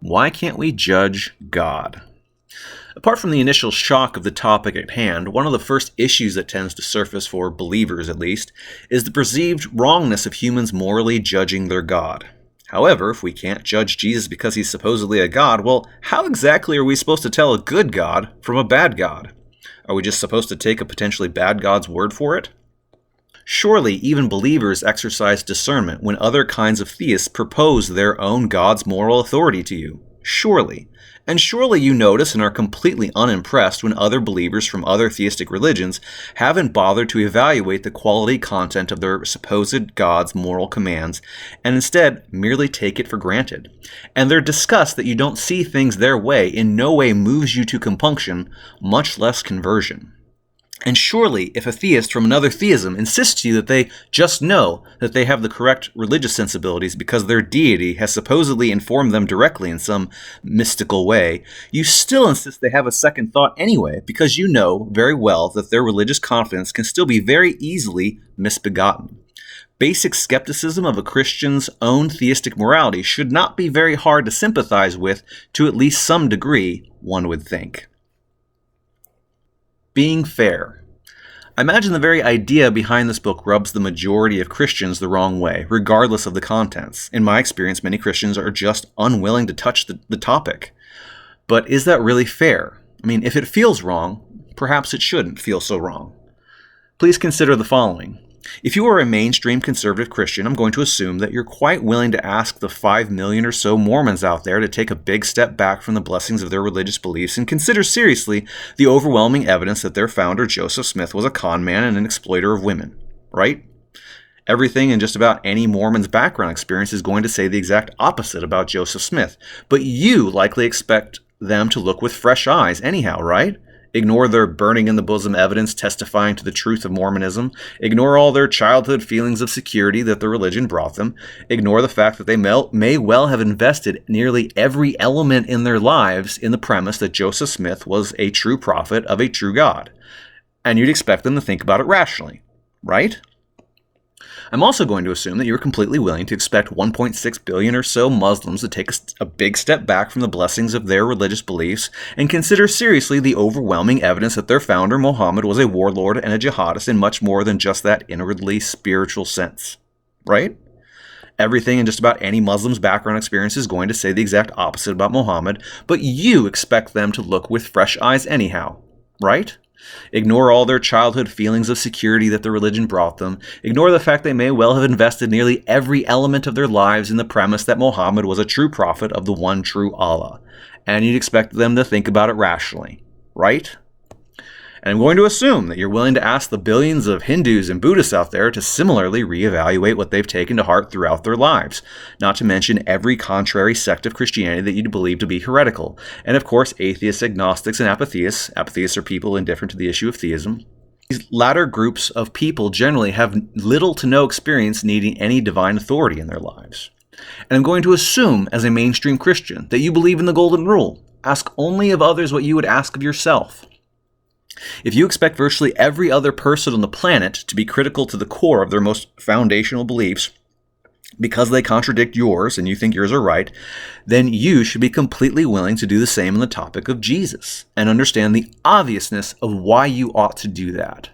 Why can't we judge God? Apart from the initial shock of the topic at hand, one of the first issues that tends to surface for believers at least is the perceived wrongness of humans morally judging their God. However, if we can't judge Jesus because he's supposedly a God, well, how exactly are we supposed to tell a good God from a bad God? Are we just supposed to take a potentially bad God's word for it? Surely even believers exercise discernment when other kinds of theists propose their own God's moral authority to you. Surely. And surely you notice and are completely unimpressed when other believers from other theistic religions haven't bothered to evaluate the quality content of their supposed God's moral commands and instead merely take it for granted. And their disgust that you don't see things their way in no way moves you to compunction, much less conversion. And surely, if a theist from another theism insists to you that they just know that they have the correct religious sensibilities because their deity has supposedly informed them directly in some mystical way, you still insist they have a second thought anyway because you know very well that their religious confidence can still be very easily misbegotten. Basic skepticism of a Christian's own theistic morality should not be very hard to sympathize with to at least some degree, one would think. Being fair. I imagine the very idea behind this book rubs the majority of Christians the wrong way, regardless of the contents. In my experience, many Christians are just unwilling to touch the topic. But is that really fair? I mean, if it feels wrong, perhaps it shouldn't feel so wrong. Please consider the following. If you are a mainstream conservative Christian, I'm going to assume that you're quite willing to ask the 5 million or so Mormons out there to take a big step back from the blessings of their religious beliefs and consider seriously the overwhelming evidence that their founder, Joseph Smith, was a con man and an exploiter of women, right? Everything in just about any Mormon's background experience is going to say the exact opposite about Joseph Smith, but you likely expect them to look with fresh eyes anyhow, right? Ignore their burning in the bosom evidence testifying to the truth of Mormonism. Ignore all their childhood feelings of security that the religion brought them. Ignore the fact that they may well have invested nearly every element in their lives in the premise that Joseph Smith was a true prophet of a true God. And you'd expect them to think about it rationally, right? I'm also going to assume that you're completely willing to expect 1.6 billion or so Muslims to take a big step back from the blessings of their religious beliefs and consider seriously the overwhelming evidence that their founder, Muhammad, was a warlord and a jihadist in much more than just that inwardly spiritual sense, right? Everything in just about any Muslim's background experience is going to say the exact opposite about Muhammad, but you expect them to look with fresh eyes anyhow, right? Ignore all their childhood feelings of security that the religion brought them. Ignore the fact they may well have invested nearly every element of their lives in the premise that Muhammad was a true prophet of the one true Allah. And you'd expect them to think about it rationally, right? And I'm going to assume that you're willing to ask the billions of Hindus and Buddhists out there to similarly reevaluate what they've taken to heart throughout their lives, not to mention every contrary sect of Christianity that you believe to be heretical, and of course atheists, agnostics, and apatheists. Apatheists are people indifferent to the issue of theism. These latter groups of people generally have little to no experience needing any divine authority in their lives. And I'm going to assume, as a mainstream Christian, that you believe in the golden rule. Ask only of others what you would ask of yourself. If you expect virtually every other person on the planet to be critical to the core of their most foundational beliefs because they contradict yours and you think yours are right, then you should be completely willing to do the same on the topic of Jesus and understand the obviousness of why you ought to do that.